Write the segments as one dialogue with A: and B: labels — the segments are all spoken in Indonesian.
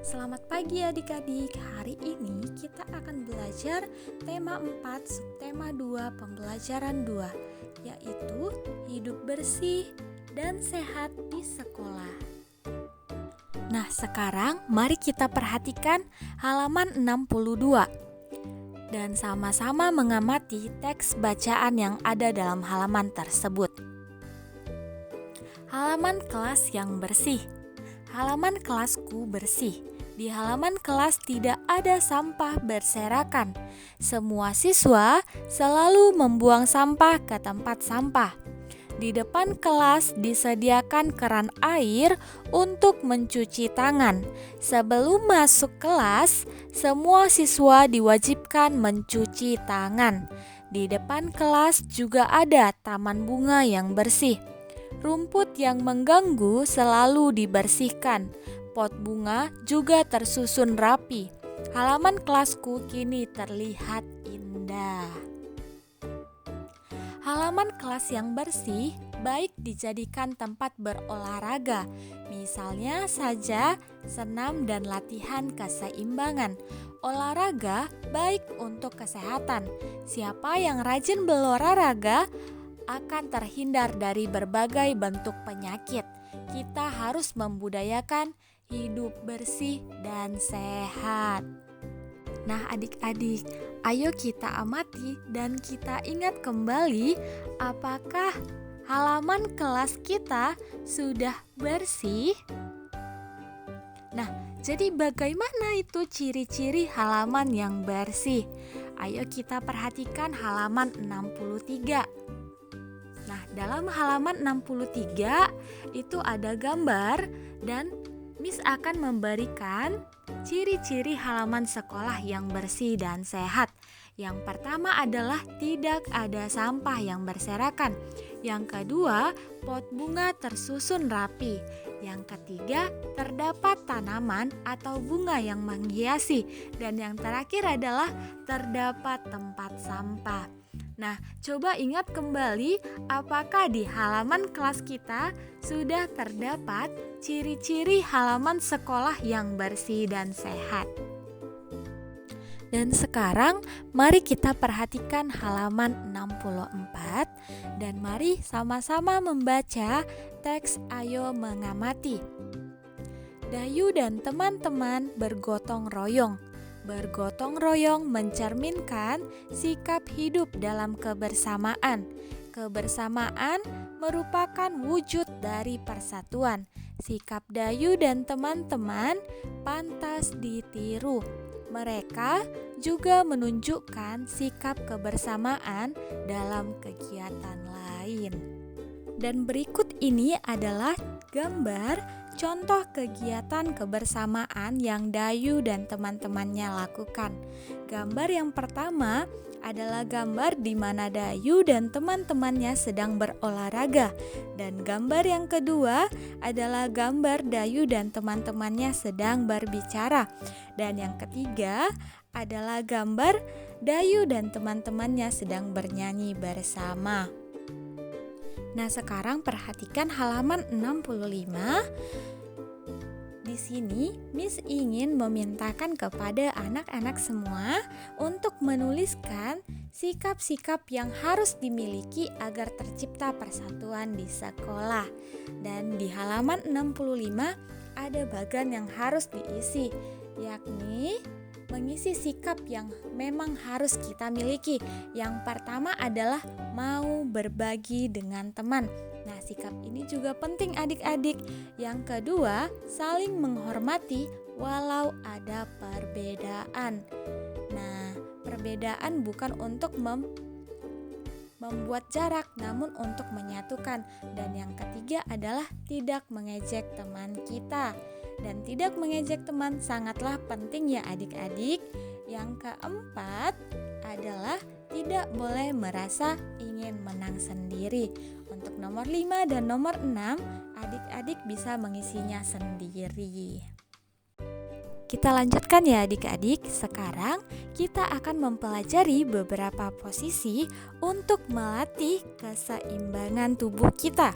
A: Selamat pagi adik-adik. Hari ini kita akan belajar tema 4 subtema 2 pembelajaran 2, yaitu hidup bersih dan sehat di sekolah. Nah, sekarang mari kita perhatikan halaman 62 dan sama-sama mengamati teks bacaan yang ada dalam halaman tersebut. Halaman kelas yang bersih. Halaman kelasku bersih. Di halaman kelas tidak ada sampah berserakan. Semua siswa selalu membuang sampah ke tempat sampah. Di depan kelas disediakan keran air untuk mencuci tangan. Sebelum masuk kelas, semua siswa diwajibkan mencuci tangan. Di depan kelas juga ada taman bunga yang bersih. Rumput yang mengganggu selalu dibersihkan. Pot bunga juga tersusun rapi. Halaman kelasku kini terlihat indah. Halaman kelas yang bersih baik dijadikan tempat berolahraga, misalnya saja senam dan latihan keseimbangan. Olahraga baik untuk kesehatan. Siapa yang rajin berolahraga akan terhindar dari berbagai bentuk penyakit. Kita harus membudayakan hidup bersih dan sehat. Nah adik-adik, ayo kita amati dan kita ingat kembali apakah halaman kelas kita sudah bersih? Nah, jadi bagaimana itu ciri-ciri halaman yang bersih? Ayo kita perhatikan halaman 63. Nah, dalam halaman 63 itu ada gambar dan Miss akan memberikan ciri-ciri halaman sekolah yang bersih dan sehat. Yang pertama adalah tidak ada sampah yang berserakan. Yang kedua, pot bunga tersusun rapi. Yang ketiga, terdapat tanaman atau bunga yang menghiasi. Dan yang terakhir adalah terdapat tempat sampah. Nah, coba ingat kembali apakah di halaman kelas kita sudah terdapat ciri-ciri halaman sekolah yang bersih dan sehat. Dan sekarang mari kita perhatikan halaman 64 dan mari sama-sama membaca teks Ayo Mengamati. Dayu dan teman-teman bergotong royong. Bergotong royong mencerminkan sikap hidup dalam kebersamaan. Kebersamaan merupakan wujud dari persatuan. Sikap Dayu dan teman-teman pantas ditiru. Mereka juga menunjukkan sikap kebersamaan dalam kegiatan lain. Dan berikut ini adalah gambar contoh kegiatan kebersamaan yang Dayu dan teman-temannya lakukan. Gambar yang pertama adalah gambar di mana Dayu dan teman-temannya sedang berolahraga. Dan gambar yang kedua adalah gambar Dayu dan teman-temannya sedang berbicara. Dan yang ketiga adalah gambar Dayu dan teman-temannya sedang bernyanyi bersama. Nah, sekarang perhatikan halaman 65. Di sini, Miss ingin memintakan kepada anak-anak semua untuk menuliskan sikap-sikap yang harus dimiliki agar tercipta persatuan di sekolah. Dan di halaman 65 ada bagian yang harus diisi, yakni mengisi sikap yang memang harus kita miliki. Yang pertama adalah mau berbagi dengan teman. Nah, sikap ini juga penting adik-adik. Yang kedua, saling menghormati walau ada perbedaan. Nah, perbedaan bukan untuk membuat jarak, namun untuk menyatukan. Dan yang ketiga adalah tidak mengejek teman kita. Dan tidak mengejek teman sangatlah penting ya adik-adik. Yang keempat adalah tidak boleh merasa ingin menang sendiri. Untuk nomor 5 dan nomor 6, adik-adik bisa mengisinya sendiri. Kita lanjutkan ya adik-adik. Sekarang kita akan mempelajari beberapa posisi untuk melatih keseimbangan tubuh kita.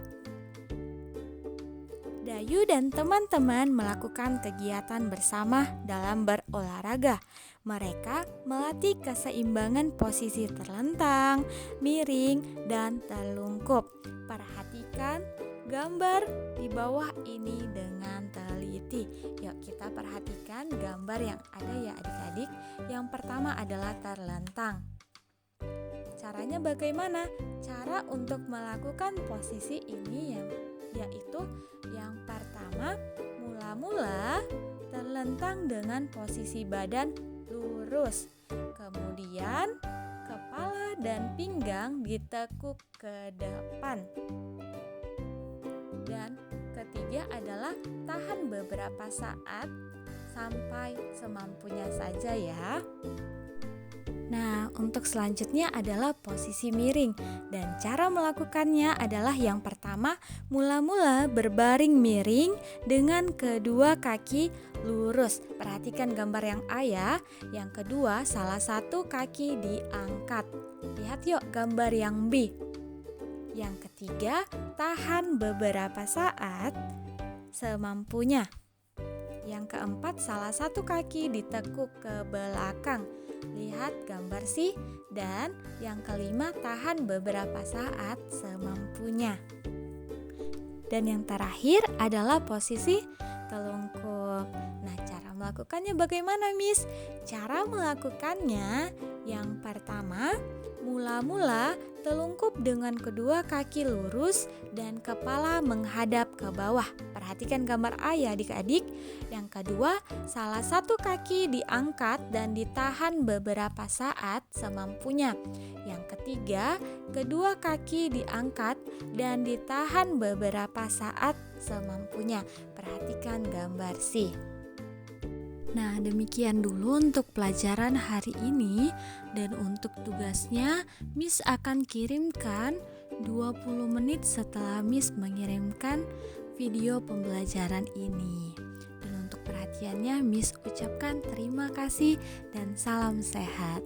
A: Bayu dan teman-teman melakukan kegiatan bersama dalam berolahraga. Mereka melatih keseimbangan posisi terlentang, miring, dan terlungkup. Perhatikan gambar di bawah ini dengan teliti. Yuk kita perhatikan gambar yang ada ya adik-adik. Yang pertama adalah terlentang. Caranya bagaimana? Cara untuk melakukan posisi ini yaitu yang pertama, mula-mula terlentang dengan posisi badan lurus. Kemudian kepala dan pinggang ditekuk ke depan. Dan ketiga adalah tahan beberapa saat sampai semampunya saja ya. Nah, untuk selanjutnya adalah posisi miring. Dan cara melakukannya adalah yang pertama, mula-mula berbaring miring dengan kedua kaki lurus. Perhatikan gambar yang A ya. Yang kedua, salah satu kaki diangkat. Lihat yuk gambar yang B. Yang ketiga, tahan beberapa saat semampunya. Yang keempat, salah satu kaki ditekuk ke belakang. Lihat gambar C. Dan yang kelima, tahan beberapa saat semampunya. Dan yang terakhir adalah posisi telungkup. Nah, cara melakukannya bagaimana, Miss? Cara melakukannya yang pertama, mula-mula telungkup dengan kedua kaki lurus dan kepala menghadap ke bawah. Perhatikan gambar A ya adik-adik. Yang kedua, salah satu kaki diangkat dan ditahan beberapa saat semampunya. Yang ketiga, kedua kaki diangkat dan ditahan beberapa saat semampunya. Perhatikan gambar C. Nah, demikian dulu untuk pelajaran hari ini. Dan untuk tugasnya, Miss akan kirimkan 20 menit setelah Miss mengirimkan video pembelajaran ini. Dan untuk perhatiannya, Miss ucapkan terima kasih dan salam sehat.